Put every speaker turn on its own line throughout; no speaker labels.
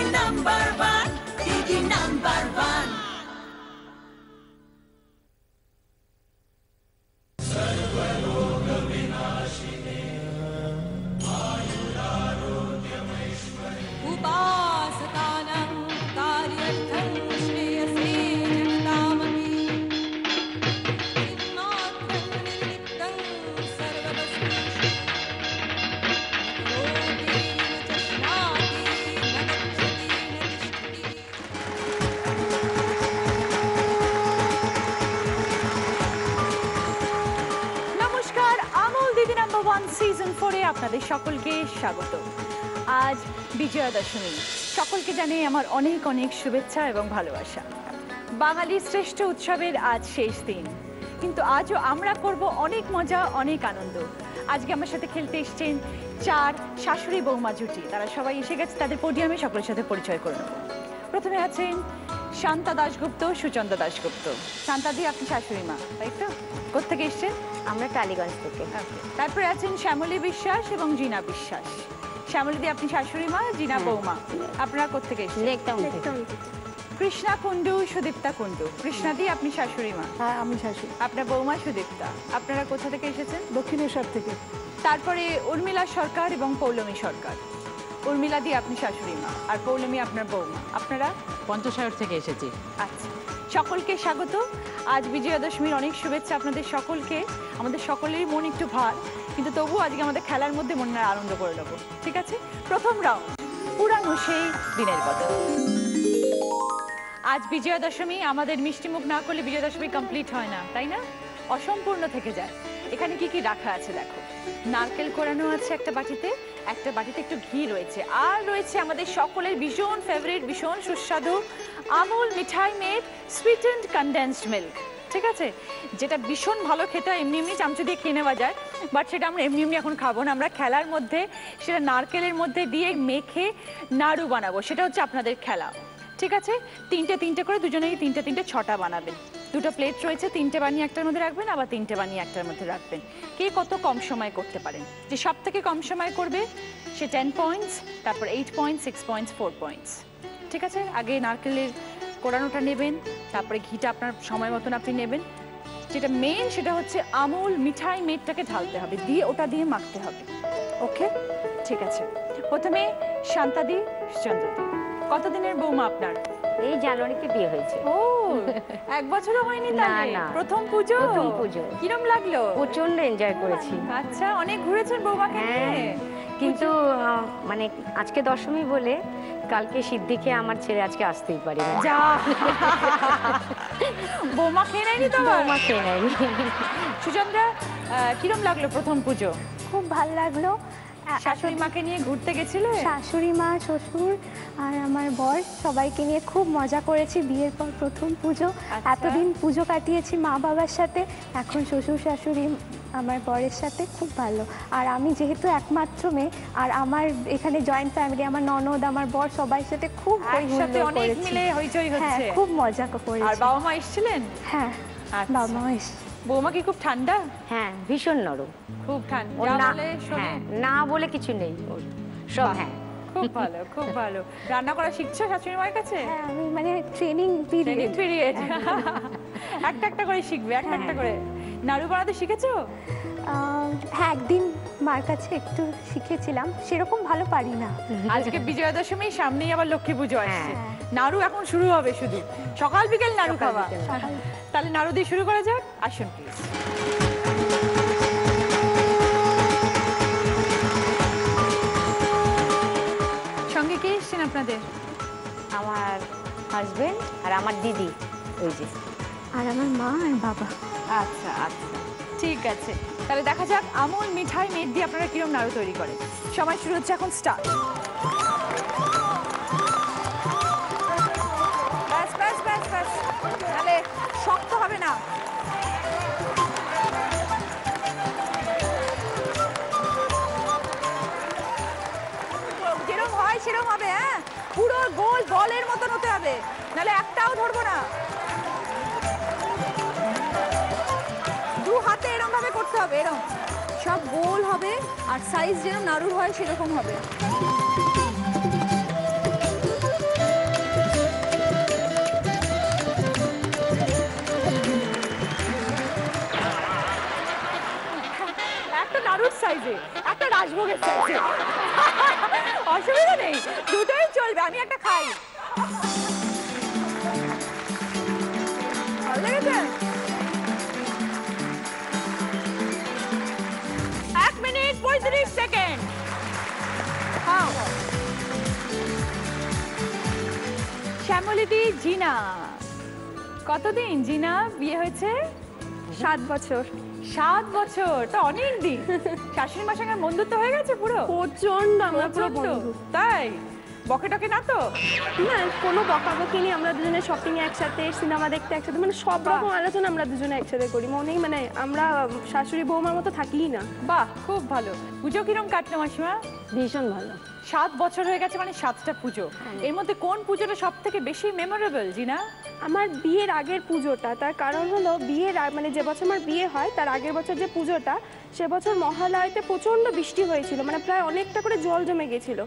number one, Didi number one.
Season 4 এ আপনাদের সকলকে স্বাগত। আজ বিজয়া দশমী, সকলকে জানাই আমার অনেক অনেক শুভেচ্ছা এবং ভালোবাসা। বাঙালির শ্রেষ্ঠ উৎসবের আজ শেষ দিন, কিন্তু আজও আমরা করব অনেক মজা, অনেক আনন্দ। আজকে আমার সাথে খেলতে এসেছেন 4 শাশুড়ি বৌমা জুটি। তারা সবাই এসে গেছে, তাদের পোডিয়ামে সকলের সাথে পরিচয় করে নেব। প্রথমে আছেন শান্তা দাশগুপ্ত, সুচন্দ্রা দাশগুপ্ত। শান্তাদি আপনি শাশুড়ি মা, তাই তো? কোত্থেকে এসছেন?
আমরা টালিগঞ্জ থেকে।
তারপরে আছেন শ্যামলী বিশ্বাস এবং জিনা বিশ্বাস। শ্যামলীদি আপনি শাশুড়ি মা, জিনা বৌমা। আপনারা কোত্থেকে এসেছেন? কৃষ্ণা কুন্ডু, সুদীপ্তা কুন্ডু। কৃষ্ণাদি আপনি শাশুড়ি মা।
হ্যাঁ, আমি শাশুড়ি।
আপনার বৌমা সুদীপ্তা। আপনারা কোথা থেকে এসেছেন?
দক্ষিণেশ্বর থেকে।
তারপরে উর্মিলা সরকার এবং পৌলমী সরকার। উর্মিলাদি আপনি শাশুড়ি মা আর পৌলমী আপনার বৌমা। আপনারা?
পঞ্চসাগর থেকে এসেছি।
আচ্ছা, সকলকে স্বাগত। আজ বিজয়া দশমীর অনেক শুভেচ্ছা আপনাদের সকলকে। আমাদের সকলেরই মন একটু ভার, কিন্তু তবুও আজকে আমাদের খেলার মধ্যে মনের আনন্দ করে নেবো, ঠিক আছে? প্রথম রাউন্ড, পুরানো সেই দিনের কথা। আজ বিজয়া দশমী, আমাদের মিষ্টিমুখ না করলে বিজয়া দশমী কমপ্লিট হয় না, তাই না? অসম্পূর্ণ থেকে যায়। এখানে কি কি রাখা আছে দেখো। নারকেল কোরানো আছে একটা বাটিতে একটু ঘি রয়েছে, আর রয়েছে আমাদের সকলের ভীষণ ফেভারিট, ভীষণ সুস্বাদু আমুল মিঠাই মেড সুইটেন্ড কনডেন্সড মিল্ক, ঠিক আছে? যেটা ভীষণ ভালো খেতে হয়, এমনি এমনি চামচ দিয়ে খেয়ে নেওয়া যায়, বাট সেটা আমরা এমনি এমনি এখন খাবো না। আমরা খেলার মধ্যে সেটা নারকেলের মধ্যে দিয়ে মেখে নাড়ু বানাবো, সেটা হচ্ছে আপনাদের খেলা, ঠিক আছে? তিনটে করে দুজনেই তিনটে 6টা বানাবেন। 2টো প্লেট রয়েছে, 3টে বানিয়ে একটার মধ্যে রাখবেন, আবার 3টে বানিয়ে একটার মধ্যে রাখবেন। কে কত কম সময় করতে পারেন? যে সব থেকে কম সময় করবে সে 10 পয়েন্টস, তারপর 8 পয়েন্টস, 6 পয়েন্টস, 4 পয়েন্টস, ঠিক আছে? আগে নারকেলের কোরানোটা নেবেন, তারপরে ঘিটা আপনার সময় মতন আপনি নেবেন। যেটা মেন সেটা হচ্ছে আমুল মিঠাই মেডটাকে ঢালতে হবে, দিয়ে ওটা দিয়ে মাখতে হবে। ওকে, ঠিক আছে। প্রথমে শান্তাদি, চন্দ্রদি। কতদিনের বৌমা আপনার?
এই জানুয়ারিতে বিয়ে হয়েছে।
ও, 1 বছরও হয়নি তাহলে?
না।
প্রথম পুজো?
প্রথম পুজো।
কিরম লাগলো?
প্রচন্ড এনজয় করেছি।
আচ্ছা, অনেক ঘুরেছেন বৌমাকে নিয়ে?
কিন্তু মানে আজকে দশমী বলে কালকে সিদ্ধিকে আমার ছেড়ে আজকে আসতেই পারি না।
যা, বৌমা খেয়ে নেয়নি তো?
বৌমা খেয়ে নেয়নি।
সুচন্দ্রা, কিরম লাগলো প্রথম পুজো?
খুব ভালো লাগলো।
শাশুড়ি মাকে নিয়ে ঘুরতে গেছিলে?
শাশুড়ি মা, শ্বশুর আর আমার বর সবাইকে নিয়ে খুব মজা করেছি। বিয়ের পর প্রথম পুজো। এতদিন পুজো কাটিয়েছি মা বাবার সাথে, এখন শ্বশুর শাশুড়ি আমার বরের সাথে, খুব ভালো। আর আমি যেহেতু একমাত্র মেয়ে, আর আমার এখানে জয়েন্ট ফ্যামিলি, আমার ননদ, আমার বর, সবার সাথে খুব
একসাথে অনেক মিলে হইচই হচ্ছে।
খুব মজা করেছি।
আর বাবা মা এসেছিলেন?
হ্যাঁ, বাবা মা এসেছে।
বৌমা কি খুব ঠান্ডা?
হ্যাঁ, ভীষণ নরম,
খুব ঠান্ডা।
না বলে কিছু নেই সব। হ্যাঁ,
খুব ভালো, খুব ভালো। রান্না করা শিখছো শাশুড়ি মায়ের কাছে?
হ্যাঁ, আমি মানে ট্রেনিং পিরিয়ড
একটা করে শিখবে, একটা করে। নাড়ু বানাতে শিখেছো?
হ্যাঁ, একদিন মার কাছে একটু শিখেছিলাম, সেরকম ভালো পারি না।
আজকে বিজয়া দশমী, সামনেই আবার লক্ষ্মী পুজো আসছে। নাড়ু এখন শুরু হবে, শুধু সকাল বিকেল নাড়ু খাওয়া। তাহলে নাড়ু দিয়ে শুরু করা যাক, আসুন প্লিজ। সঙ্গে কে এসছেন আপনাদের?
আমার হাজবেন্ড আর আমার দিদি, ওই যে,
আর আমার মা আর বাবা।
আচ্ছা আচ্ছা, ঠিক আছে। তাহলে দেখা যাক আমুল মিঠাই মেড দিয়ে আপনারা কিরকম নাড়ু তৈরি করেন। সময় শুরু হচ্ছে এখন, স্টার্ট। ব্যাস ব্যাস ব্যাস ব্যাস, তাহলে শক্ত হবে না। যেরকম হয় সেরকম হবে, হ্যাঁ? পুরো গোল বলের মতন হতে হবে, নাহলে একটাও ধরবো না। 2 হাতে এরকম ভাবে করতে হবে, এরকম সব গোল হবে, আর সাইজ যেরকম নাড়ুর হয় সেরকম হবে। রাজভোগের চাইছে। অসুবিধা নেই, দুটোই চলবে, আমি একটা খাই। ভালো লেগেছে? 1 মিনিট 35 সেকেন্ড। খাও। শ্যামলীদি, জিনা, কতদিন জিনা বিয়ে হয়েছে?
7 বছর।
7 বছর তো অনেক দিন। শাশুড়ি মার সঙ্গে বন্ধুত্ব হয়ে গেছে পুরো?
প্রচন্ড, আমরা পুরো বন্ধু।
তাই? বকে টকে না তো?
না, কোনো বকাবকি নেই, আমরা দুজনে শপিং একসাথে, সিনেমা দেখতে একসাথে, মানে সব রকম আলোচনা আমরা দুজনে একসাথে করি। মনেই মানে আমরা শাশুড়ি বৌমার মতো থাকিই না।
বাহ, খুব ভালো। পুজো কিরম কাটলো মাসিমা?
ভীষণ ভালো।
7 বছর হয়ে গেছে, মানে 7টা পুজো। এর মধ্যে কোন পুজোটা সব থেকে বেশি মেমোরেবল জিনা?
আমার বিয়ের আগের পুজোটা, তার কারণ হলো বিয়ের মানে যে বছর আমার বিয়ে হয় তার আগের বছর যে পুজোটা, সে বছর মহালয়াতে প্রচণ্ড বৃষ্টি হয়েছিল, মানে প্রায় অনেকটা করে জল জমে গেছিল।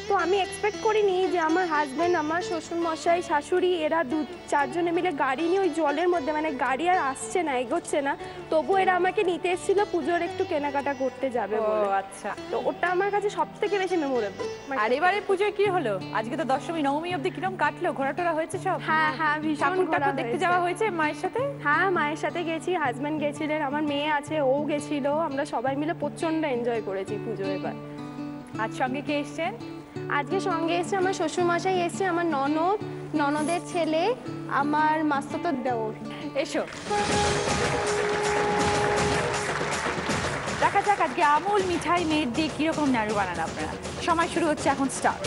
তো আমি এক্সপেক্ট করিনি যে আমার হাজব্যান্ড, আমার শ্বশুরমশাই, শাশুড়ি, এরা 2-4 জনে মিলে গাড়ি নিয়ে ওই জলের মধ্যে, মানে গাড়ি আর আসছে না, এগোচ্ছে না, তবু এরা আমাকে নিতে এসেছিল পুজোর একটু কেনাকাটা করতে যাবে বলে।
আচ্ছা,
তো ওটা আমার কাছে সব থেকে বেশি মেমোরেবল।
আর এবারে পুজোয় কি হলো? আজকে তো দশমী, নবমী অবধি কিরম কাটলো? ঘোরাটোরা হয়েছে সব?
হ্যাঁ হ্যাঁ, ভীষণ
ঠাকুর
ঘোরা
টাকুর দেখতে যাওয়া হয়েছে মায়ের সাথে?
হ্যাঁ, মায়ের সাথে গেছি, হাজব্যান্ড গেছিলেন, আমার মেয়ে আছে, ও গেছিল, আমরা সবাই মিলে প্রচন্ড এনজয় করেছি পুজো। এবার
আজ সঙ্গে কে এসছেন?
আজকে সঙ্গে এসছে আমার শ্বশুরমশাই, এসছে আমার ননদ, ননদের ছেলে, আমার মাস্তুতো দেওর।
এসো, দেখা যাক আজকে আমুল মিঠাই মেদ দিয়ে কিরকম নাড়ু বানান আপনারা। সময় শুরু হচ্ছে এখন, স্টার্ট।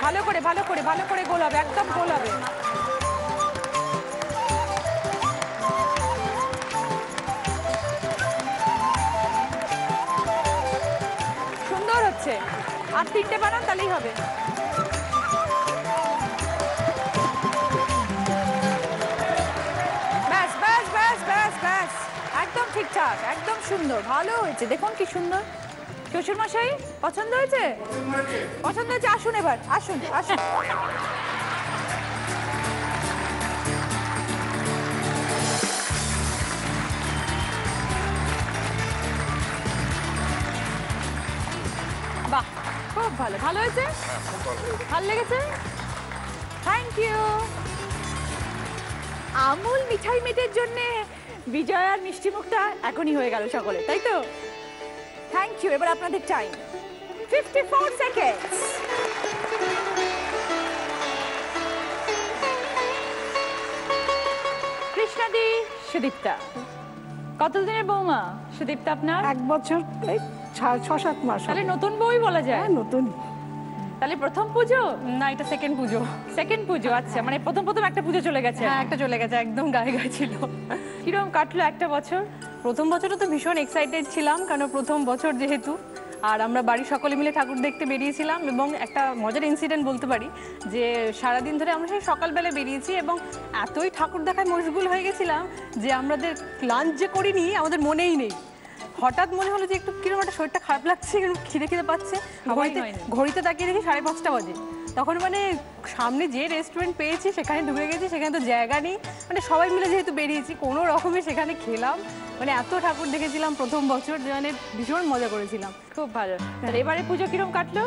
ভালো করে ভালো করে ভালো করে গোলাবে, একদম গোলাবে। সুন্দর হচ্ছে, আর 3টে বানান তাহলেই হবে। ব্যাস ব্যাস ব্যাস ব্যাস ব্যাস, একদম ঠিকঠাক, একদম সুন্দর, ভালো হয়েছে। দেখুন কি সুন্দর। শ্বশুরমশাই পছন্দ হয়েছে? পছন্দ হয়েছে, আসুন এবার, আসুন আসুন। বাহ, খুব ভালো, ভালো হয়েছে, ভালো লেগেছে, থ্যাংক ইউ। আমুল মিঠাই মেটের জন্য বিজয় আর মিষ্টি মুখটা এখনই হয়ে গেল সকলে, তাই তো? Thank you. এবার আপনাদের টাইম 54 সেকেন্ড। কৃষ্ণাদি, সুদীপ্তা, কতদিনের বৌমা সুদীপ্তা আপনার?
1 বছর, এই 6-7 মাস।
তাহলে নতুন বউই বলা যায়?
নতুন।
তাহলে প্রথম পুজো?
না, এটা সেকেন্ড পুজো।
সেকেন্ড পুজো, আচ্ছা, মানে প্রথম একটা পুজো চলে গেছে।
হ্যাঁ, একটা চলে গেছে, একদম গায়ে গায়ে ছিল।
কিরকম কাটলো একটা বছর?
প্রথম বছরও তো ভীষণ এক্সাইটেড ছিলাম, কারণ প্রথম বছর যেহেতু। আর আমরা বাড়ির সকলে মিলে ঠাকুর দেখতে বেরিয়েছিলাম, এবং একটা মজার ইনসিডেন্ট বলতে পারি যে সারাদিন ধরে আমরা সেই সকালবেলা বেরিয়েছি এবং এতই ঠাকুর দেখায় মশগুল হয়ে গেছিলাম যে আমাদের লাঞ্চ যে করিনি আমাদের মনেই নেই। হঠাৎ মনে হলো যে একটু কিরকম একটা শরীরটা খারাপ লাগছে, খিদে খিদে পাচ্ছে। ঘড়িতে তাকিয়ে দেখি 5:30 বাজে। তখন মানে সামনে যে রেস্টুরেন্ট পেয়েছি সেখানে ঢুকে গেছি, সেখানে তো জায়গা নেই, মানে সবাই মিলে যেহেতু বেরিয়েছি কোনো রকমে সেখানে খেলাম। মানে এত ঠাকুর দেখেছিলাম প্রথম বছর যে মানে ভীষণ মজা করেছিলাম।
খুব ভালো। তাহলে এবারে পুজো কিরকম কাটলো?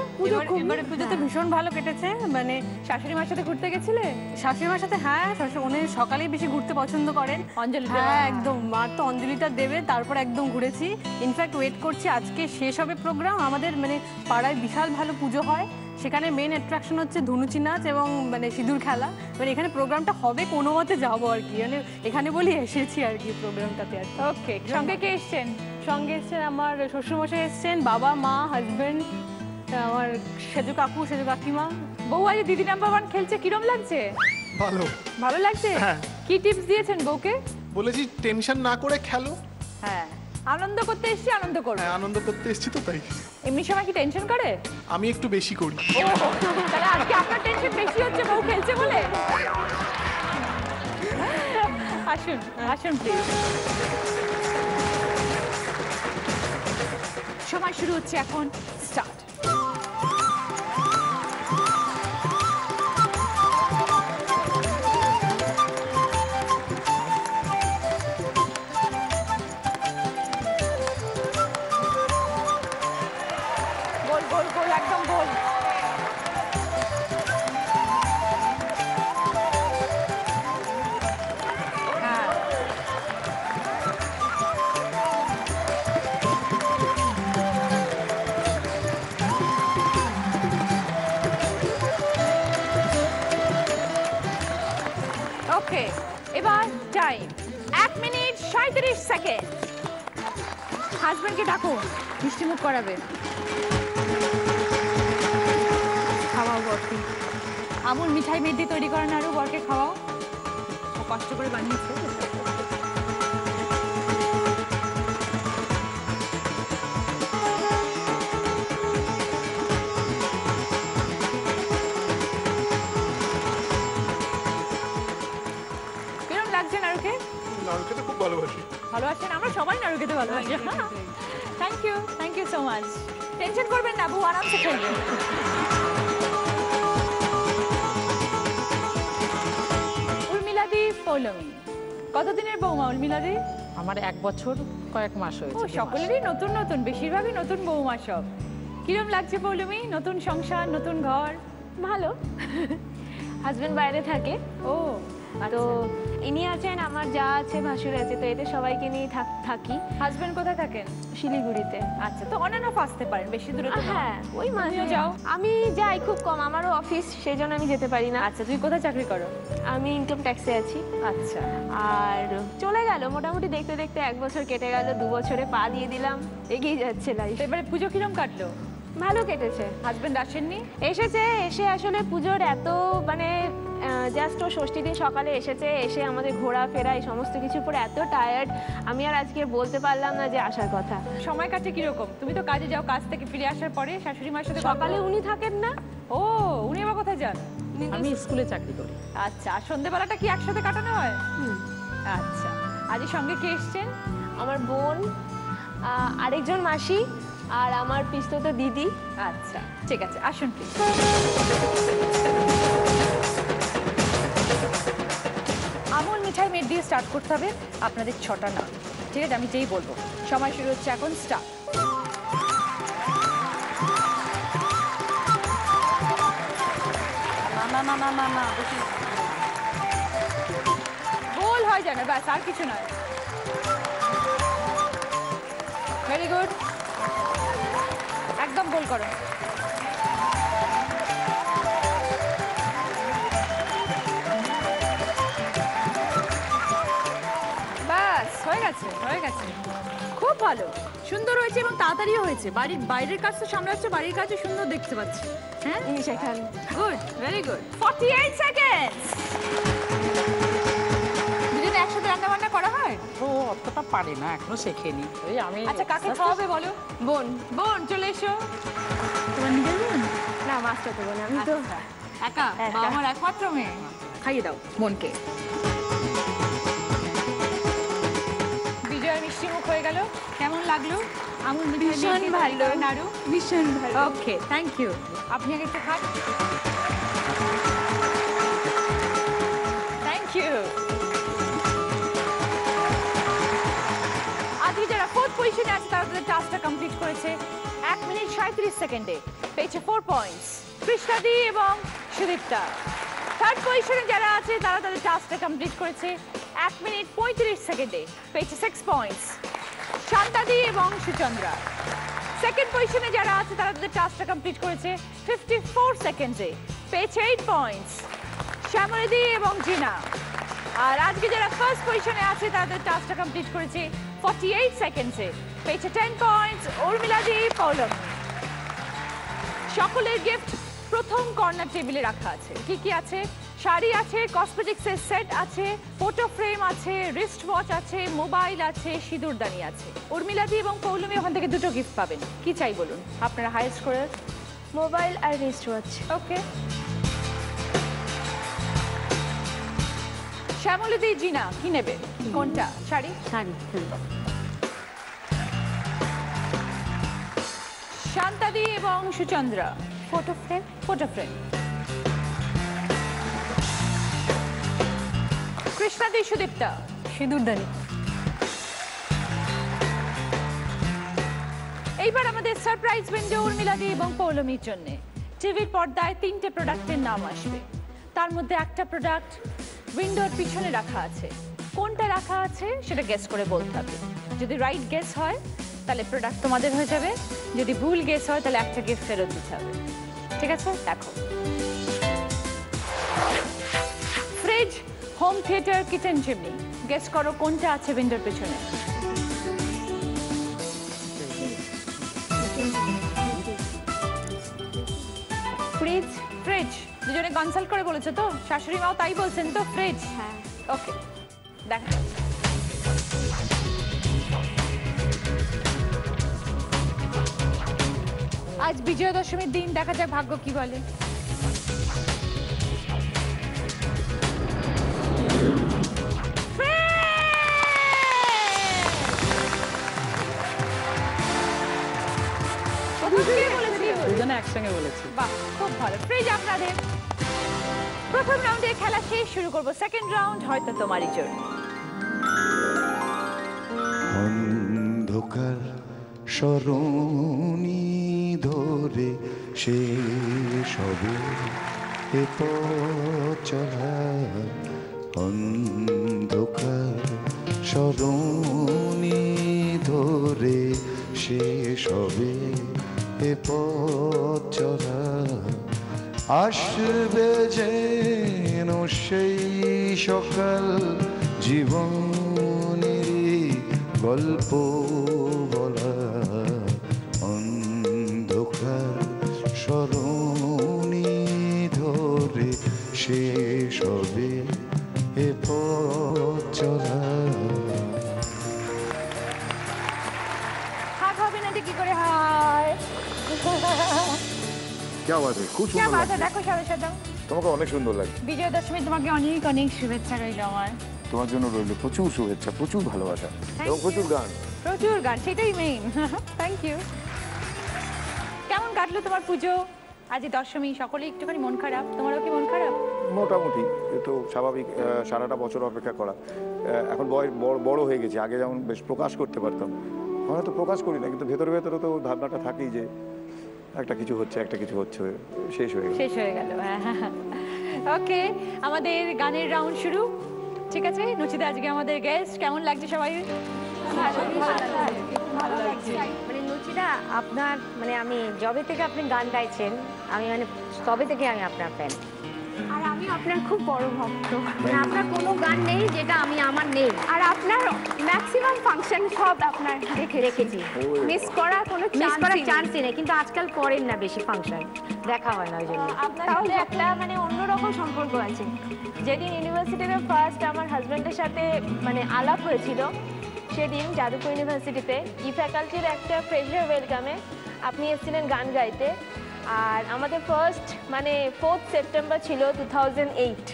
এবারে পুজো তো ভীষণ ভালো কেটেছে। মানে
শাশুড়ি মার সাথে ঘুরতে গেছিলে?
শাশুড়ি মার সাথে, হ্যাঁ, উনি সকালেই বেশি ঘুরতে পছন্দ করেন।
অঞ্জলি?
হ্যাঁ, একদম। মার তো অঞ্জলিটা দেবে, তারপর একদম ঘুরেছি। ইনফ্যাক্ট ওয়েট করছি আজকে শেষ হবে প্রোগ্রাম। আমাদের মানে পাড়ায় বিশাল ভালো পুজো হয়, সেখানে মেন অ্যাট্রাকশন হচ্ছে ধুনুচি নাচ এবং মানে সিঁদুর খেলা। মানে এখানে প্রোগ্রামটা হবে, কোনো মতে যাবো আর কি, মানে এখানে বলি এসেছি আর কি প্রোগ্রামটাতে আর কি।
ওকে, সঙ্গে কে এসছেন?
সঙ্গে এসছেন আমার শ্বশুরমশাই এসছেন, বাবা, মা, হাজবেন্ড, আমার সেজু কাকু, সেজু কাকিমা।
বউ আজ দিদি নাম্বার 1 খেলছে, কিরম লাগছে?
ভালো।
ভালো লাগছে?
হ্যাঁ।
কি টিপস দিয়েছেন বউকে?
বলেছি টেনশন না করে খেলো।
হ্যাঁ, আনন্দ করতে এসছি, আনন্দ করো।
হ্যাঁ, আনন্দ করতে এসেছি তো তাই।
এমনি সময় কি টেনশন করে?
আমি একটু বেশি করি।
তাহলে আজকে আপনার টেনশন বেশি হচ্ছে বউ খেলছে বলে? আসুন আসুন প্লিজ। সময় শুরু হচ্ছে এখন, স্টার্ট। 35 সেকেন্ড। হাজবেন্ডকে ডাকো, মিষ্টি মুখ করাবে। খাওয়াও বরকে। আমুল মিঠাই মেদি তৈরি করে না, আরো বরকে খাওয়াও, কষ্ট করে বানিয়েছে। কিরম লাগছে নাড়ুকে?
নাড়ু খেতে খুব ভালোবাসি।
ভালোবাসেন? আমরা সবাই নাড়ু খেতে ভালোবাসি। Thank you so much. Tension করবেন না, বউ আরামসে খেলবে। উর্মিলাদি পৌলমী, কতদিনের বৌমা উর্মিলাদি?
আমার 1 বছর কয়েক মাস
ও,
হয়েছে।
সকলেরই নতুন নতুন, বেশিরভাগই নতুন বৌমা সব। কিরম লাগছে পৌলমী? নতুন সংসার, নতুন ঘর?
ভালো। হাজবেন্ড বাইরে থাকে,
ও
তো ইনি আছেন, আমার যা আছে, ভাসুর আছে, তো এতে সবাইকে নিয়ে থাকি।
হাজবেন্ড কোথায় থাকেন?
শিলিগুড়িতে।
আচ্ছা, তো অন অ্যান্ড অফ আসতে পারেন, বেশি দূরে তো না।
হ্যাঁ, ওই মাঝে
তুমিও যাও?
আমি যাই খুব কম, আমারও অফিস, সেই জন্য আমি যেতে পারি না।
আচ্ছা, তুমি কোথায় চাকরি করো?
আমি ইনকাম ট্যাক্সে আছি।
আচ্ছা,
আর চলে গেল মোটামুটি, দেখতে দেখতে 1 বছর কেটে গেল, 2 বছরে পা দিয়ে দিলাম, এগিয়ে যাচ্ছে লাইফ।
তো এবারে পুজো কিরম কাটলো?
ভালো কেটেছে।
হাজবেন্ড আসেননি?
এসে আসলে পুজোর এত মানে জাস্ট ও ষষ্ঠী দিন সকালে এসে আমাদের ঘোরাফেরা এই সমস্ত কিছুর পরে এত টায়ার্ড, আমি আর আজকে বলতে পারলাম না যে আসার কথা।
সময় কাটে কিরকম? তুমি তো কাজে যাও, কাজ থেকে ফিরে আসার পরে শাশুড়ি মার সাথে
সকালে উনি থাকেন না।
ও, উনি আবার কোথায় যান?
আমি স্কুলে চাকরি করি।
আচ্ছা, আর সন্ধ্যেবেলাটা কি একসাথে কাটানো হয়? আচ্ছা, আজই সঙ্গে কে এসছেন?
আমার বোন, আরেকজন মাসি, আর আমার পিস্তত দিদি।
আচ্ছা, ঠিক আছে, আসুন প্লিজ। আমুল মিঠাই মেড দিয়ে স্টার্ট করতে হবে। আপনাদের 6টা নাম, ঠিক আছে? আমি যেই বলবো। সময় শুরু হচ্ছে এখন, স্টার্ট। গোল হয় যেন, ব্যাস, আর কিছু নয়। ভেরি গুড, একদম গোল করো। ব্যাস, হয়ে গেছে, হয়ে গেছে। খুব ভালো, সুন্দর হয়েছে এবং তাড়াতাড়িও হয়েছে। বাড়ির বাইরের কাজ তো সামলাচ্ছে, বাড়ির কাজও সুন্দর দেখতে পাচ্ছি। হ্যাঁ,
সেখানে
গুড, ভেরি গুড। 48 সেকেন্ডস। দুজনে একসাথে রান্না বান্না করা হয়?
ও অতটা পারে না, এখনো শেখেনি। ওই আমি।
আচ্ছা, কাকে খাওয়াবে বলো?
বোন।
বোন, চলে এসো। তোমার নিজের বোন?
না, মাস্টার তো বোন, আমি তো
একা? আমার একমাত্র মেয়ে। খাইয়ে দাও বোনকে। বিজয়ের মিষ্টি মুখ হয়ে গেল, কেমন লাগলো? আমুল মিঠাই
ভীষণ ভালো।
নাড়ু
ভীষণ ভালো।
ওকে, থ্যাংক ইউ। আপনি আগে একটু খান। Thank you. আজকে যারা 4th পজিশনে আছে তারা তাদের টাস্কটা কমপ্লিট করেছে 1 মিনিট 37 সেকেন্ডে, পেয়েছে 4 পয়েন্টস কৃষ্ণাদি এবং সুদীপ্তা। 3rd পজিশনে যারা আছে তারা তাদের টাস্কটা কমপ্লিট করেছে 1 মিনিট 35 সেকেন্ডে, পেয়েছে 6 পয়েন্টস শান্তাদি এবং সুচন্দ্রা। 2nd পজিশনে যারা আছে তারা তাদের টাস্কটা কমপ্লিট করেছে 54 সেকেন্ডে, পেয়েছে 8 পয়েন্টস শ্যামলিদি এবং জিনা। আর আজকে যারা 1st পজিশনে আছে তাদের টাস্কটা কমপ্লিট করেছে 48 সেকেন্ডে, পেয়েছে 10 পয়েন্টস উর্মিলাদি পৌলমী। সকলের গিফট প্রথম কর্নার টেবিলে রাখা আছে। কি কি আছে? শাড়ি আছে, কসমেটিক্সের সেট আছে, ফটো ফ্রেম আছে, রিস্ট ওয়াচ আছে, মোবাইল আছে, সিঁদুরদানি আছে। উর্মিলাদি এবং পৌলমী ওখান থেকে 2টো গিফট পাবেন। কি চাই বলুন, আপনারা হাইয়েস্ট করে।
মোবাইল আর রিস্ট ওয়াচ।
ওকে। শ্যামলিদি, জিনা, কি নেবে? কোনটা? শাড়ি?
শাড়ি।
শান্তাদি এবং Suchandra,
photo frame.
Photo frame. কৃষ্ণাদি, সুদীপ্তা,
সিঁদুরদানি।
এইবার আমাদের সারপ্রাইজ উইন্ডো উর্মিলাদি এবং পৌলমীর জন্য। টিভির পর্দায় 3টে প্রোডাক্টের নাম আসবে, তার মধ্যে একটা প্রোডাক্ট উইন্ডোর পিছনে রাখা আছে। কোনটা রাখা আছে সেটা গেস করে বলতে হবে। যদি রাইট গেস হয় তাহলে প্রোডাক্ট তোমাদের হয়ে যাবে, যদি ভুল গেস হয় তাহলে একটা গিফট ফেরত দিতে হবে। ঠিক আছে? দেখো, fridge, home theatre, kitchen chimney. Guess করো কোনটা আছে উইন্ডোর পেছনে?
ফ্রিজ।
ফ্রিজ। দুজনে কনসাল্ট করে বলেছো তো? শাশুড়ি মাও তাই বলছেন তো, ফ্রিজ।
হ্যাঁ।
ওকে, দেখা যাক। আজ বিজয়া দশমীর দিন, দেখা যাক ভাগ্য কি বলে।
দুজনে একসঙ্গে বলেছি।
বাহ, খুব ভালো। ফ্রিজ আপনাদের। প্রথম রাউন্ডের খেলা শেষ, শুরু করব সেকেন্ড রাউন্ড, হয়তো তোমারই জন্য।
অন্ধকার সরণি ধরে সে সবে এ পথ চলা, অন্ধকার সরণি ধরে সে সবে এ পথ চলা, আসবে যেন সেই সকাল, জীবনেরই গল্প বলা, অন্ধকার সরণি ধরে শেষ হবে এ পথ চলা।
হাত হবে না কি করে হয়?
क्या बात है, খুব
क्या
সুন্দর
बात है,
লাগছে।
দেখো সবাই সাথে।
তোমাকে অনেক সুন্দর লাগছে।
বিজয়া দশমী তোমাকে অনেক অনেক শুভেচ্ছা রইল আমার।
তোমার জন্য রইল প্রচুর শুভেচ্ছা, প্রচুর ভালোবাসা এবং প্রচুর গান।
প্রচুর গান, সেটাই মেইন। Thank you. কেমন কাটলো তোমার পুজো? আজ দশমী, সকলেই একটুখানি মন খারাপ, তোমারও কি মন খারাপ?
মোটামুটি এ তো স্বাভাবিক, সারাটা বছর অপেক্ষা করা। এখন বড় হয়ে গেছে, আগে যেমন বেশ প্রকাশ করতে পারতাম, এখন তো প্রকাশ করি না, কিন্তু ভেতরে ভেতরে তো ভাবনাটা থাকেই যে একটা কিছু হচ্ছে, একটা কিছু হচ্ছে, শেষ হয়ে গেল।
শেষ হয়ে গেল। ওকে, আমাদের গানের রাউন্ড শুরু। ঠিক আছে, নচিতা আজকে আমাদের গেস্ট, কেমন লাগছে সবাই?
ভালো লাগছে। মানে নচিতা, আপনার মানে আমি যবে থেকে আপনি গান গাইছেন, আমি মানে তবে থেকে আমি আপনার ফ্যান।
আর আমি আপনার খুব বড় ভক্ত।
মানে আপনার কোনো গান নেই যেটা আমার নেই।
আর আপনার ম্যাক্সিমাম ফাংশন সব আপনার
দেখেছি।
মিস করার কোনো
মিস করার
চান্স
চান্সই নেই, কিন্তু আজকাল করেন না বেশি ফাংশন, দেখা হয় না ওই জন্য।
আপনার সাথে একটা মানে অন্যরকম সম্পর্ক আছে। যেদিন ইউনিভার্সিটিতে ফার্স্ট আমার হাজব্যান্ডের সাথে মানে আলাপ হয়েছিল, সেদিন যাদবপুর ইউনিভার্সিটিতে ই ফ্যাকাল্টির একটা ফ্রেশার ওয়েলকামে আপনি এসেছিলেন গান গাইতে। আর আমাদের ফার্স্ট মানে 4th সেপ্টেম্বর ছিল 2008।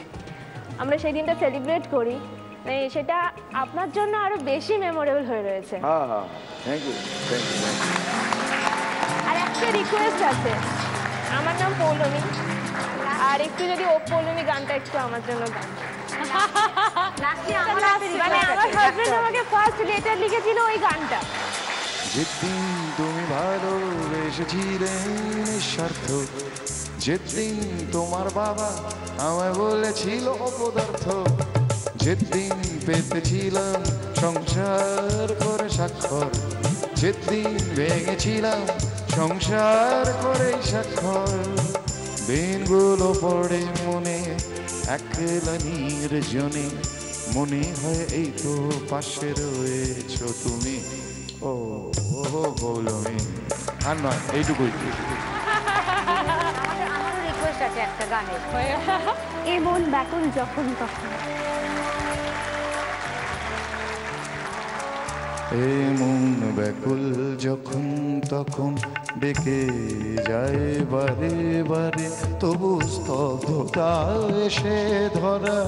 আমরা সেই দিনটা সেলিব্রেট করি, মানে সেটা আপনার জন্য আরো বেশি মেমোরেবল হয়ে রয়েছে।
হ্যাঁ হ্যাঁ, থ্যাংক ইউ, থ্যাংক ইউ।
আর একটা রিকোয়েস্ট আছে, আমার নাম পৌলমী, আর একটু যদি ও পৌলমী গানটা একটু আমার জন্য গান। মানে আমার হাজবেন্ড আমাকে ফার্স্ট লেটার লিখেছিল ওই গানটা।
যেদিন তুমি ভালোবেসেছিলে নিঃস্বার্থ, যেদিন তোমার বাবা আমায় বলেছিল অপদার্থ, যেদিন পেতেছিলাম সংসার করে স্বাক্ষর, যেদিন ভেঙেছিলাম সংসার করে স্বাক্ষর, দিনগুলো পড়ে মনে একলা নির্জনে, মনে হয় এই তো পাশে রয়েছো তুমি। ও বলমি, আর নয় এইটুকুই।
আমারও রিকোয়েস্ট আছে একটা গানের।
এ মন ব্যাকুল যখন তখন।
এ মন ব্যাকুল যখন তখন ডেকে যায় বারে বারে, তবু স্তব্ধতা এসে ধরা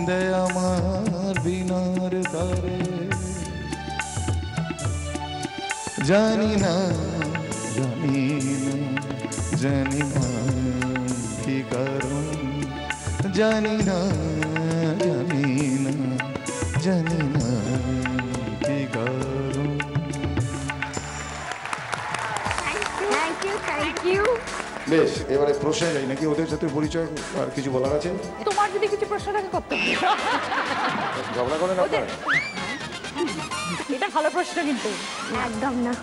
দেয় আমার বিনার তারে। জানি না জানি না জানি না কি কারণ, জানি না জানি না জানি না কি কারণ।
Thank you.
বেশ, এবারে প্রশ্নে যাই নাকি? ওদের সাথে পরিচয় আর কিছু বলার আছে?
তোমার যদি কিছু প্রশ্ন থাকে করতে পারো।
ঝগড়া করেন আপনারা?
এটা এটা ভালো প্রশ্ন কিন্তু।
একদম না।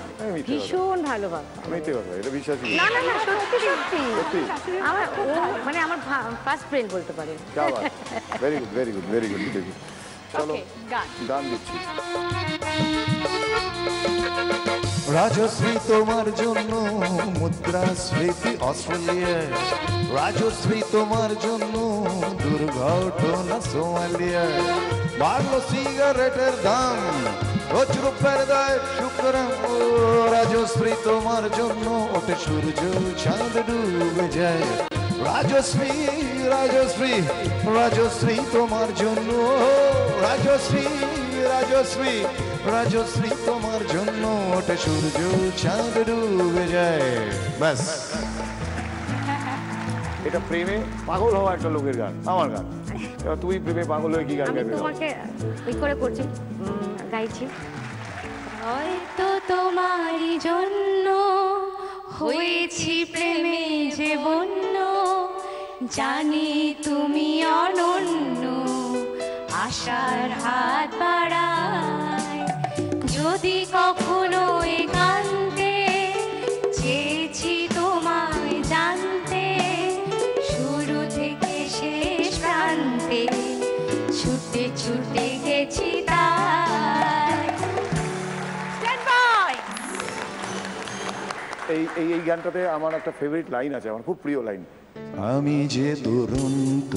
ভীষণ ভালো বাবা।
মিথ্যে কথা, এটা বিশ্বাসই
না না না, সত্যি সত্যি আমার ও মানে আমার ফার্স্ট ফ্রেন্ড বলতে পারেন।
Very good very good very good very good. চলো গান দিচ্ছি।
রাজশ্রী তোমার জন্য মুদ্রাস্ফীতি অস্ট্রেলিয়ায়, রাজশ্রী তোমার জন্য দুর্ঘটনা সোমালিয়ায়, বাড়লো সিগারেটের দাম 5 রুপির দায় শুক্রবার, রাজশ্রী তোমার জন্য ওঠে সূর্য চাঁদ ডুবে যায়, রাজশ্রী রাজশ্রী রাজশ্রী তোমার জন্য, রাজশ্রী রাজশ্রী রাজশ্রী তোমার জন্য ওঠে সূর্য চাঁদ ডুবে যায়। ব্যাস,
এটা প্রেমে পাগল হওয়া একটা লোকের গান, আমার গান। এবার তুমি প্রেমে পাগল হয়ে কি গান
আমি
গাইবে?
তোমাকে ওই করে করছি, গাইছি।
হয়তো তোমারই জন্য হয়েছি প্রেমে যে বন্য, জানি তুমি অনন্য, আশার হাত বাড়ায়, যদি কখনো একান্তে চেয়েছি তোমায় জানতে, শুরু থেকে শেষ প্রান্তে ছুটে ছুটে গেছি তাই।
এই গানটাতে আমার একটা ফেভারিট লাইন আছে, আমার খুব প্রিয় লাইন।
আমি যে দুরন্ত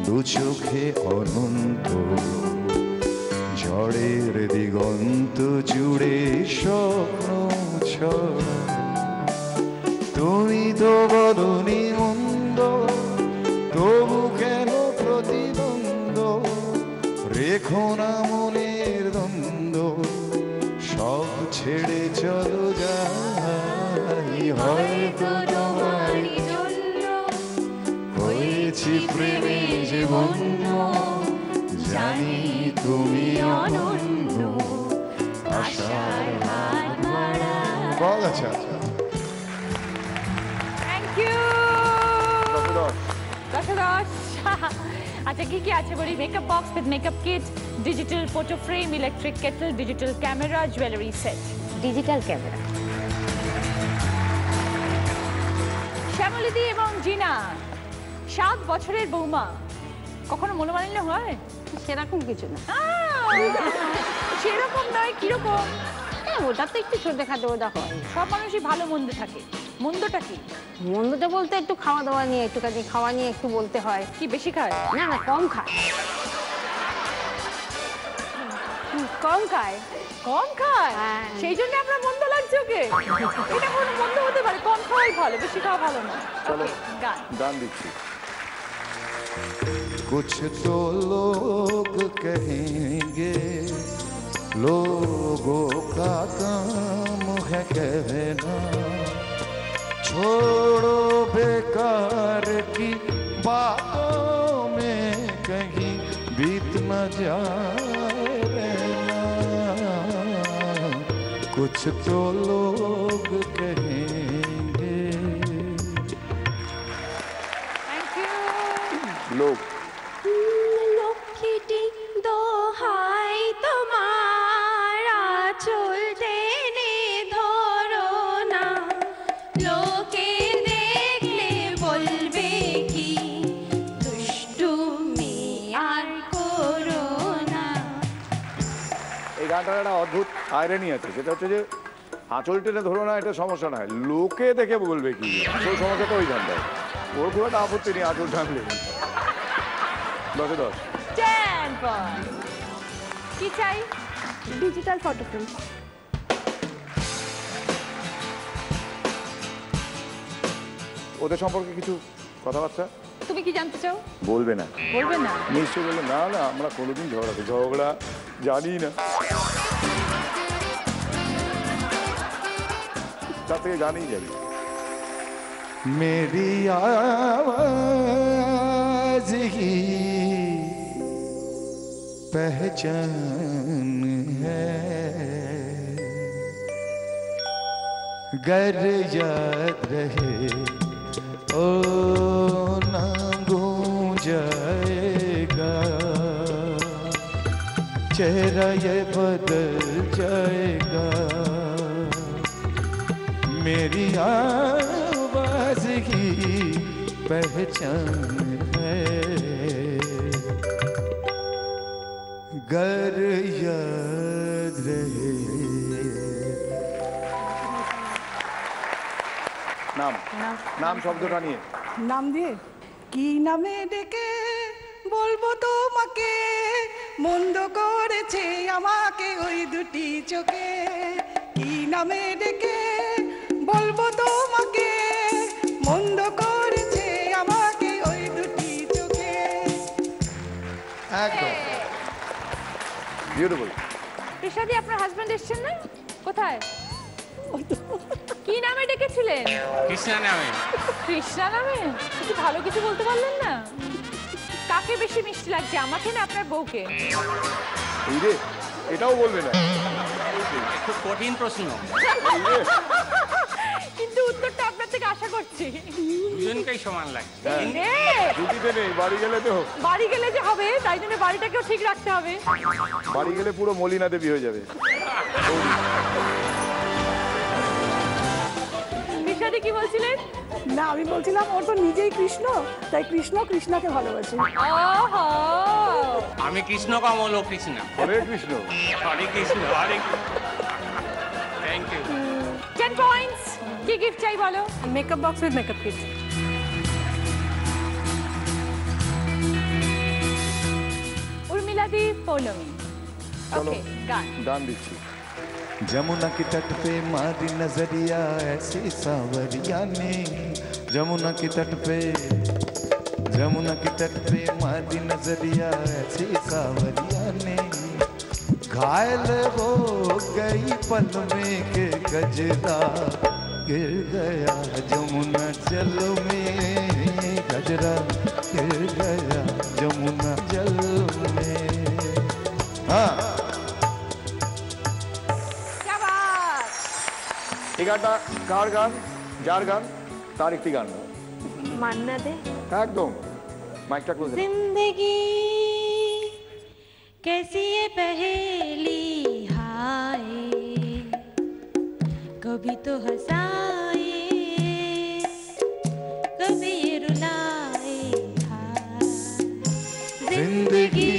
দু চোখে অনন্ত, ঝড়ের দিগন্ত জুড়ে স্বপ্ন ছড়া, তুমি তো বলনি মন্দ, তবু কেন প্রতিবন্ধ, রেখো না মনের দ্বন্দ্ব, সব ছেড়ে চলো যাই, হয়তো তোমারই জন্য হয়েছি প্রেমে যে বন্য, জানি তুমি অনন্য, আশার হাত বাড়ায়। बहुत अच्छा।
Thank you. 10/10। আচ্ছা কি কি আছে বলি? Makeup box with makeup kit, digital photo frame, electric kettle, digital camera, jewellery set.
Digital camera.
শ্যামলিদি এবং জিনা 7 বছরের বৌমা, কখনো মনোমালিন্য হয়?
সেরকম কিছু না।
সেরকম নয়, কিরকম?
ওটা তো একটু ছোট খাটো ওটা হয়।
সব মানুষই ভালো মন্দ থাকে, মন্দটা কি?
মন্দটা বলতে একটু খাওয়া দাওয়া নিয়ে, একটুখানি খাওয়া নিয়ে একটু বলতে হয়।
কি বেশি খায়?
না না, কম খায়।
কম খায়? কম খায়, সেই জন্য আমরা মন্দ লাগছে ওকে? এটা কোনো মন্দ হতে পারে? কম খাওয়াই ভালো, বেশি খাওয়া ভালো না।
চলো
গান
গান দিচ্ছি।
कुछ तो लोग कहेंगे, लोगों का काम है कहना, छोड़ो बेकार की बातों में कहीं बीत न जाए रहना, कुछ तो लोग कहेंगे।
Thank you.
লোক
লক্ষ্মীটি দোহাই তোমার, আঁচল টেনে ধরো না, লোকে দেখলে বলবে কি দুষ্টু মেয়ে আর করো না।
এই গানটার একটা অদ্ভুত আয়রনি আছে, সেটা হচ্ছে যে আঁচল টেনে ধরো না, এটা সমস্যা নয়, লোকে দেখে বলবে কি, আসল সমস্যা তো ওই গানটায়। ওর খুব একটা আপত্তি নেই আঁচল টানলে। 10/10।
10 পয়েন্ট। কি চাই?
Digital photo frame.
ওদের সম্পর্কে কিছু কথাবার্তা
তুমি কি জানতে চাও?
বলবে না?
বলবে না?
নিশ্চয়ই বলবে না। না আমরা কোনোদিন ঝগড়া জানি না, তার থেকে গানই জানি।
मेरी आवाज ही पहचान है, गर याद रहे ओ ना गूंजाएगा, चेहरा ये बदल जाएगा, मेरी आवाज की पहचान है, गर याद रहे।
নাম নাম শব্দটা নিয়ে
নাম দিয়ে কি নামে ডেকে বলবো তোমাকে, মন্দ করেছে আমাকে ওই দুটি চোখে, কি নামে ডেকে বলবো তোমাকে, মন্দ করেছে আমাকে ওই দুটি চোখে।
একদম বিউটিফুল।
কৃষ্ণাদি আপনার হাজবেন্ড এসেছেন না? কোথায়? কি নামে ডেকেছিলেন?
কৃষ্ণা নামে।
কৃষ্ণা নামে? কিছু ভালো কিছু বলতে পারলেন না? কাকে বেশি মিষ্টি লাগছে, আমাকে না আপনার বউকে?
এই রে, এটাও বলবে না?
খুব কঠিন প্রশ্ন,
কিন্তু উত্তরটা আপনার থেকে আশা করছি।
দুজনকেই সমান লাগে।
ছুটিতে নেই, বাড়ি গেলে তো
বাড়ি গেলে যে হবে, তাই জন্য বাড়িটাকেও ঠিক রাখতে হবে।
বাড়ি গেলে পুরো মলিনা দেবী হয়ে যাবে।
কৃষ্ণাদি কি বলছিলেন?
না, আমি বলছিলাম ওর তো নিজেই কৃষ্ণ, তাই কৃষ্ণ কৃষ্ণাকে ভালোবাসে।
ওহো,
আমি কৃষ্ণ কমল ও Krishna.
Hare Krishna.
Hare Krishna, Hare thank you.
10 points. কি গিফট চাই বলো?
Makeup box with makeup kit.
উর্মিলাদি পৌলমি। ওকে, গান
গান দিচ্ছি।
जमुना के तट पे मारी नजरिया ऐसी सावरिया ने, जमुना के तट पे, जमुना के तट पे मारी नजरिया ऐसी सावरिया ने, घायल हो गई पल में के गजरा गिर गया जमुना जल में, गजरा गिर गया जमुना जल में। हाँ,
এই গানটা কার গান? যার গান তার একটি গান।
মান্না দে।
একদম, মাইকটা ক্লোজ।
जिंदगी कैसी ये पहेली हाय, कभी तो हंसाए कभी ये रुलाए हाय,
जिंदगी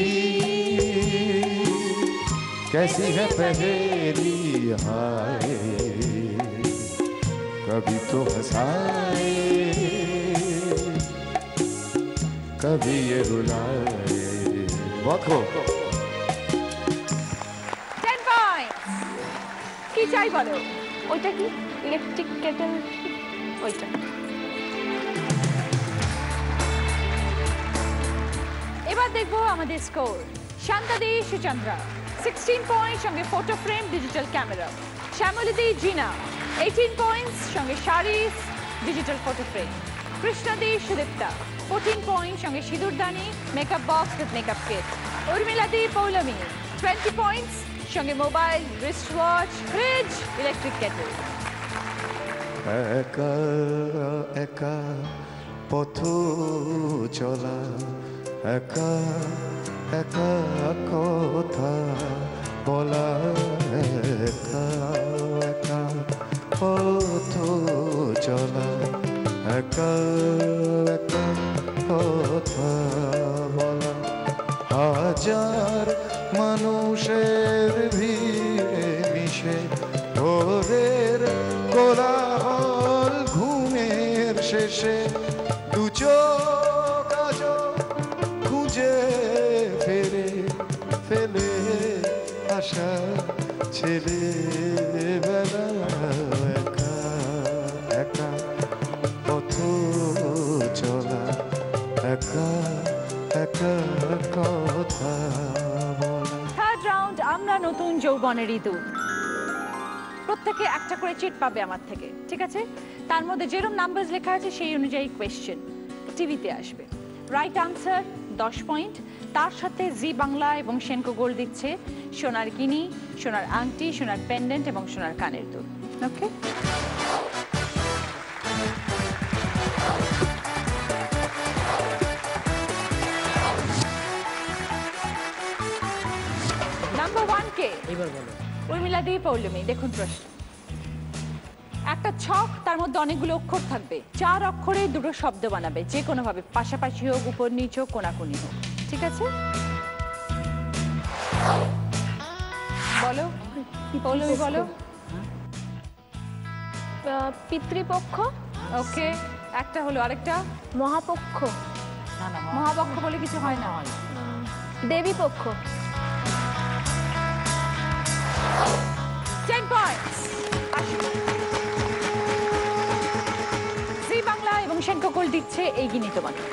कैसी है पहेली हाय, कभी तो हंसाए कभी ये रुलाए। देखो
10 পয়েন্টস। কি চাই বলো?
ওইটা কি ইলেকট্রিক কেটেল? ওইটা।
এবার দেখবো আমাদের স্কোর। শান্তাদি সুচন্দ্রা 16 পয়েন্ট, সঙ্গে ফটো ফ্রেম ডিজিটাল ক্যামেরা। শ্যামলিদি জিনা 18 পয়েন্টস, সঙ্গে শাড়িস ডিজিটাল ফটো ফ্রেম। কৃষ্ণাদি সুদীপ্তা 14 পয়েন্ট, সঙ্গে সিঁদুরদানি makeup box with makeup kit. উর্মিলাদি পৌলমি 20 পয়েন্টস, সঙ্গে mobile, wrist watch, fridge, electric kettle.
একা একা পথ চলা, একা একা কথা বলা, একা একা পথ চলা, একা একা কথা বলা, হাজার মানুষের ভিড়ে মিশে ভোরের কোলাহল ঘুমের শেষে দু চোখ আজ খুঁজে ফেরে ফেলে আসা ছেলে বেলা, একা একা পথ চলা, একা একা কথা বলা।
থার্ড রাউন্ড, আমরা নতুন যৌবনের ঋতু। প্রত্যেকে একটা করে চিট পাবে আমার থেকে, ঠিক আছে? তার মধ্যে যেরকম নাম্বারস লেখা আছে সেই অনুযায়ী কোয়েশ্চেন টিভিতে আসবে। Right answer 10 point. তার সাথে জি বাংলা এবং সেনকো গোল্ড দিচ্ছে সোনার গিনি, সোনার আংটি, সোনার পেন্ডেন্ট এবং সোনার কানের দুল। ওকে, নাম্বার 1 কে
এবার বলো।
উর্মিলা দি পৌলমি। দেখুন প্রশ্ন, একটা ছক, তার মধ্যে অনেকগুলো অক্ষর থাকবে, 4 অক্ষরে দুটো শব্দ বানাবে, যে কোনো ভাবে, পাশাপাশি হোক, উপর নিচ হোক, কোনাকুনি হোক। ঠিক আছে, বলো পৌলমি বলো।
পিতৃপক্ষ।
ওকে, একটা হলো, আরেকটা
মহাপক্ষ।
না না
মহাপক্ষ বলে কিছু হয় না।
দেবীপক্ষ।
10 পয়েন্টস। জি বাংলা এবং সেনকোকল দিচ্ছে এইগিনি তোমাকে।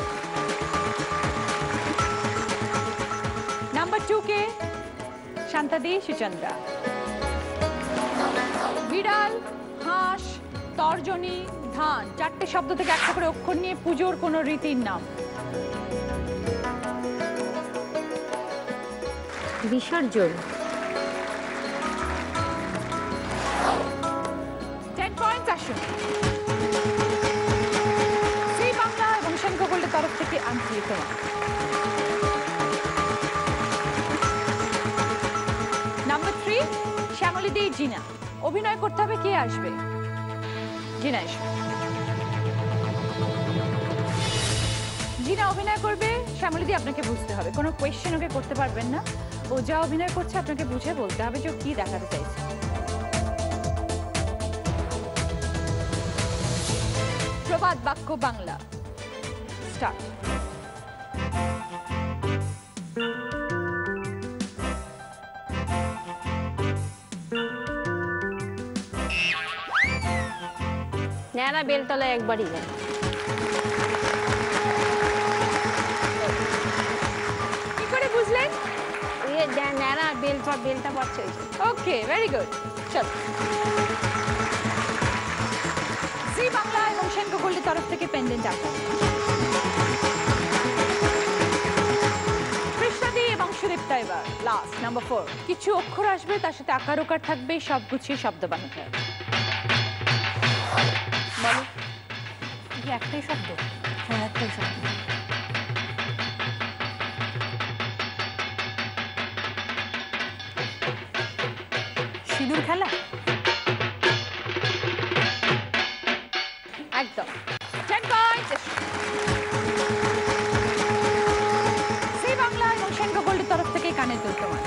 নাম্বার 2 কে শান্তাদি সুচন্দ্রা। বিড়াল, হাঁস, তর্জনী, ধান, 4টে শব্দ থেকে একটা করে অক্ষর নিয়ে পুজোর কোন রীতির নাম।
বিসর্জন।
10 পয়েন্টস আসুন। জি বাংলা এবং সেনকোকলের তরফ থেকে আন্তরিক তোমাকে। নাম্বার 3 শ্যামলীদি জিনা। অভিনয় করতে হবে, কে আসবে? জিনা এসো। জিনা অভিনয় করবে, শ্যামলীদি আপনাকে বুঝতে হবে, কোনো কোয়েশ্চেন ওকে করতে পারবেন না, ও যা অভিনয় করছে আপনাকে বুঝে বলতে হবে যে ও কি দেখাতে চাইছে। প্রবাদ বাক্য বাংলা, স্টার্ট।
ন্যাড়া বেলতলায় একবারই যায়।
কি করে বুঝলেন?
ন্যাড়া বেলটা পড়ছে।
ওকে, ভেরি গুড। চলো, জি বাংলা এবং সেনকোকলের তরফ থেকে পেন্ডেন্ট আসবে। কৃষ্ণাদি এবং সুদীপ্তা এবার লাস্ট, নাম্বার 4। কিছু অক্ষর আসবে, তার সাথে আকার ওকার থাকবে, সব গুছিয়ে শব্দ বানাতে হবে। বলো, একটাই শব্দ?
হ্যাঁ, একটাই শব্দ।
সিঁদুর খেলা? একদম। 10 পয়েন্টস। জি বাংলা এবং সেনকোকলের তরফ থেকে কানের দুল তোমার।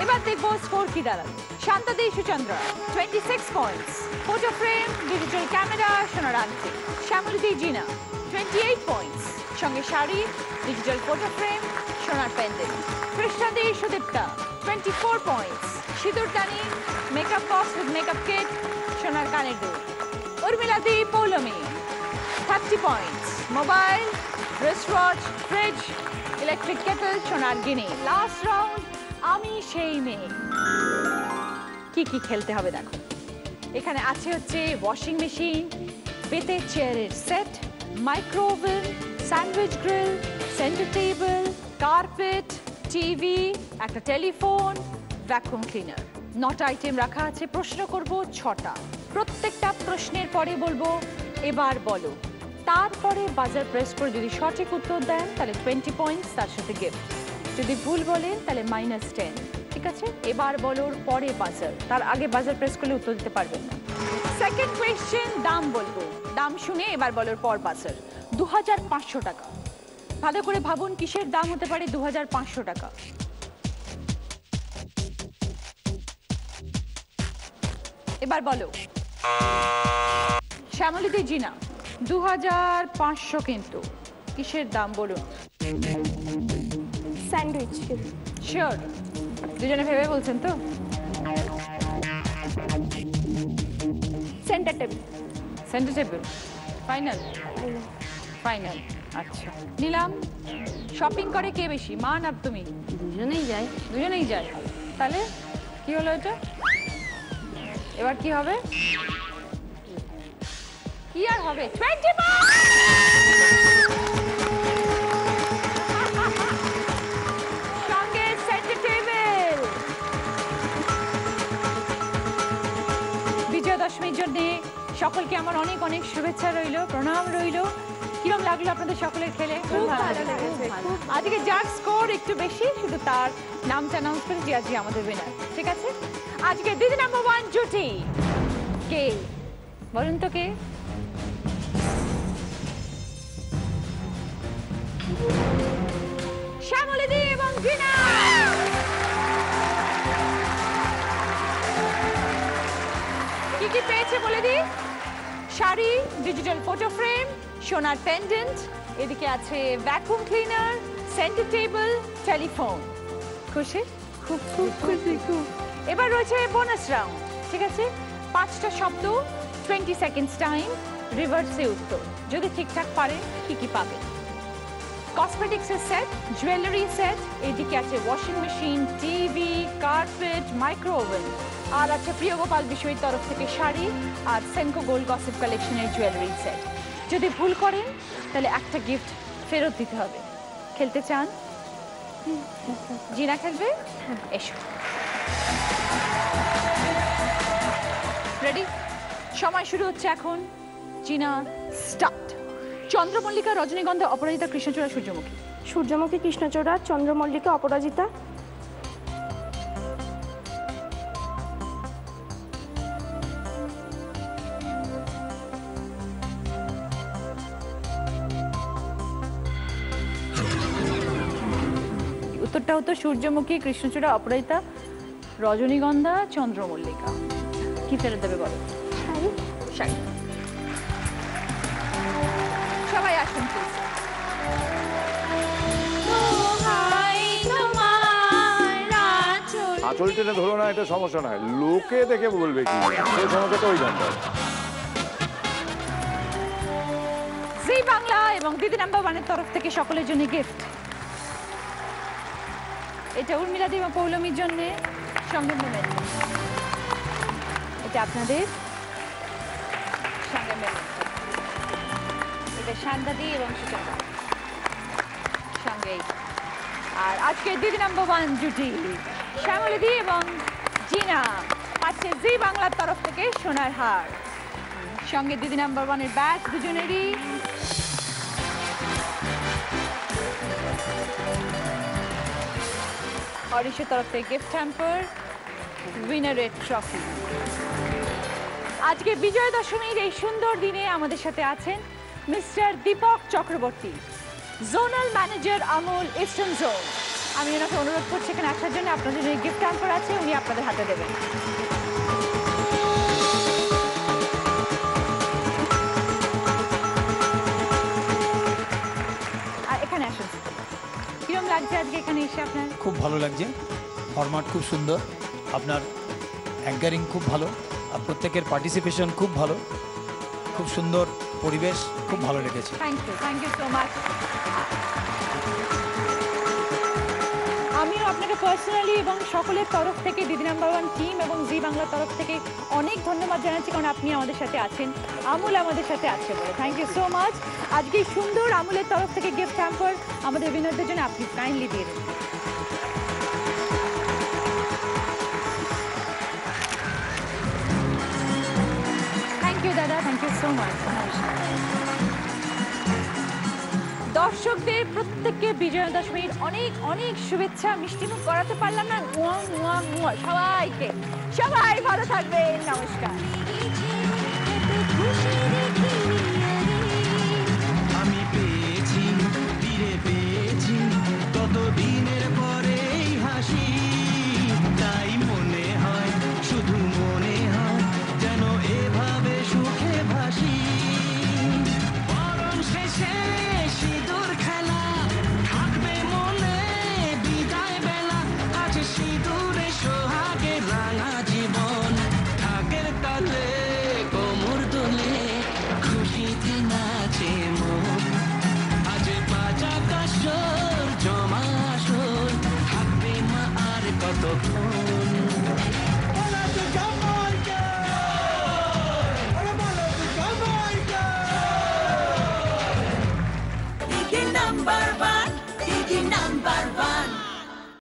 এবার দেখবো স্কোর কি দাঁড়াবে। শান্তাদি Suchandra 26 points, photo frame, digital camera, সোনার আংটি। শ্যামলীদি জিনা 28 পয়েন্টস, সঙ্গে শাড়ি, ডিজিটাল ফটো ফ্রেম, সোনার প্যান্ডেল। কৃষ্ণাদি সুদীপ্তা 24 পয়েন্টস, সিঁদুর কানি, makeup box with makeup kit, সোনার কানের দুল। উর্মিলাদি Poulami 30 points, mobile, wrist watch, fridge, electric kettle, সোনার গিনি। লাস্ট রাউন্ড, আমি সেই মেয়ে। কি কি খেলতে হবে দেখো, এখানে আছে হচ্ছে ওয়াশিং মেশিন, বেতের চেয়ারের set, micro oven, sandwich grill, centre table, carpet, TV, একটা টেলিফোন, ভ্যাকুয়াম ক্লিনার। 9টা আইটেম রাখা আছে। প্রশ্ন করব 6টা, প্রত্যেকটা প্রশ্নের পরে বলবো এবার বলো, তারপরে বাজার প্রেস করে যদি সঠিক উত্তর দেন তাহলে 20 পয়েন্টস, তার সাথে গিফট। যদি ভুল বলেন তাহলে -10। ঠিক আছে, এবার বলোর পরে বাজার, তার আগে বাজার প্রেস করলে উত্তর দিতে পারবেন না। সেকেন্ড কোয়েশ্চেন, দাম বলবো, দাম শুনে এবার বলোর পর বাজার। 2500 টাকা। ভালো করে ভাবুন কিসের দাম হতে পারে 2500 টাকা। এবার বলো। শ্যামলীদি জিনা 2500, কিন্তু কিসের দাম বলুন?
স্যান্ডউইচ।
শিওর? দুজনে ভেবে বলছেন তো?
Centre table.
Centre table final? Final. আচ্ছা, নিলাম। শপিং করে কে বেশি, মা না তুমি?
দুজনেই যায়।
দুজনেই যায়। তাহলে কি হলো এটা? এবার কি হবে? কি আর হবে? 20 সঙ্গে সেন্টার টেবিল। বিজয়া দশমীর জন্য সকলকে আমার অনেক অনেক শুভেচ্ছা রইল, প্রণাম রইল। কিরম লাগলো আপনাদের সকলের খেলে? খুব ভালো লেগেছে। আজকে যার স্কোর একটু বেশি শুধু তার নামটা অ্যানাউন্স করে যে আজকে আমাদের উইনার। ঠিক আছে, আজকে দিদি নাম্বার 1 জুটি কে বলুন তো কে? শ্যামলী দি এবং জিনা। কি কি পেয়েছে বলে দি? শাড়ি, ডিজিটাল ফটো ফ্রেম, সোনার পেন্ডেন্ট, এদিকে আছে vacuum cleaner, centre table, telephone. খুশি? খুব খুব খুশি খুব। এবার রয়েছে বোনাস রাউন্ড। ঠিক আছে, 5টা শব্দ, 20 সেকেন্ডস টাইম, রিভার্সে উত্তর। যদি ঠিকঠাক পারেন কি কি পাবেন? কসমেটিক্সের সেট, জুয়েলারি সেট, এদিকে আছে washing machine, TV, carpet, micro oven, আর আছে প্রিয় গোপাল বিষয়ের তরফ থেকে শাড়ি আর সেনকো গোল্ড গসিপ কালেকশনের জুয়েলারি সেট। যদি ভুল করেন তাহলে একটা গিফট ফেরত দিতে হবে। খেলতে চান? জিনা খেলবে? এসো। রেডি? সময় শুরু হচ্ছে এখন। জিনা স্টার্ট। চন্দ্রমল্লিকা, রজনীগন্ধা, অপরাজিতা, কৃষ্ণচূড়া, সূর্যমুখী।
সূর্যমুখী, কৃষ্ণচূড়া, চন্দ্রমল্লিকা, অপরাজিতা।
উত্তরটা হতো সূর্যমুখী, কৃষ্ণচূড়া, অপরাজিতা, রজনীগন্ধা, চন্দ্রমল্লিকা। কি ফেরত দেবে বলো?
শাড়ি।
শাড়ি। সবাই আসুন প্লিজ।
আঁচল টেনে ধরো না, এটা সমস্যা নয়, লোকে দেখে বলবে কি, সেই সমস্যাটা ওই জানতে হবে।
জি বাংলা এবং দিদি নাম্বার 1-এর তরফ থেকে সকলের জন্য গিফট। এটা উর্মিলা দি এবং পৌলমীর জন্য সঙ্গে মেলেন। এটা আপনাদের সঙ্গে মেলেন। এটা শান্তা দি এবং সুচেতা সঙ্গে। আর আজকে দিদি নাম্বার 1 জুটি শ্যামলী দি এবং জিনা পাচ্ছে জি বাংলার তরফ থেকে সোনার হার। সঙ্গে দিদি নাম্বার 1-এর ব্যাচ দুজনেরই। হরিশের তরফ থেকে গিফট হ্যাম্পার, উইনারের ট্রফি। আজকে বিজয়া দশমীর এই সুন্দর দিনে আমাদের সাথে আছেন mister Deepak Chakraborty, zonal manager Amul eastern zone. আমি ওনাকে অনুরোধ করছি এখানে আসার জন্য। আপনাদের জন্য গিফট হ্যাম্পার আছে, উনি আপনাদের হাতে দেবেন। আর এখানে আসুন। কিরম লাগছে আজকে এখানে এসে আপনার?
খুব ভালো লাগছে, ফরম্যাট খুব সুন্দর, আপনার অ্যাঙ্কারিং খুব ভালো, আর প্রত্যেকের পার্টিসিপেশন খুব ভালো, খুব সুন্দর পরিবেশ, খুব ভালো লেগেছে।
Thank you so much. আমিও আপনাকে পার্সোনালি এবং সকলের তরফ থেকে দিদি নাম্বার 1 টিম এবং জি বাংলার তরফ থেকে অনেক ধন্যবাদ জানাচ্ছি, কারণ আপনি আমাদের সাথে আছেন, আমুল আমাদের সাথে আছে বলে। Thank you so much. আজকে সুন্দর আমুলের তরফ থেকে গিফট হ্যাম্পার আমাদের উইনারদের জন্য আপনি কাইন্ডলি দিয়ে দিন। থ্যাংক ইউ দাদা, থ্যাংক ইউ সো মাচ। দর্শকদের প্রত্যেককে বিজয়া দশমীর অনেক অনেক শুভেচ্ছা। মিষ্টিমুখ করাতে পারলাম না, সবাইকে, সবাই ভালো থাকবেন, নমস্কার।
আমি পেয়েছি, ফিরে পেয়েছি ততদিনের পরে হাসি, তাই মনে হয়, শুধু মনে হয় যেন এভাবে সুখে ভাসি। বরং শেষে সিঁদুর খেলা থাকবে মনে, বিদায় বেলা আছে সিঁদুরে সোহাগে রাঙা জীবন, ঢাকের তালে কোমর দোলে খুশিতে নাচে মন। আজ বাজা কাশর জমা আসর, থাকবে মা আর কতক্ষণ।
Number 1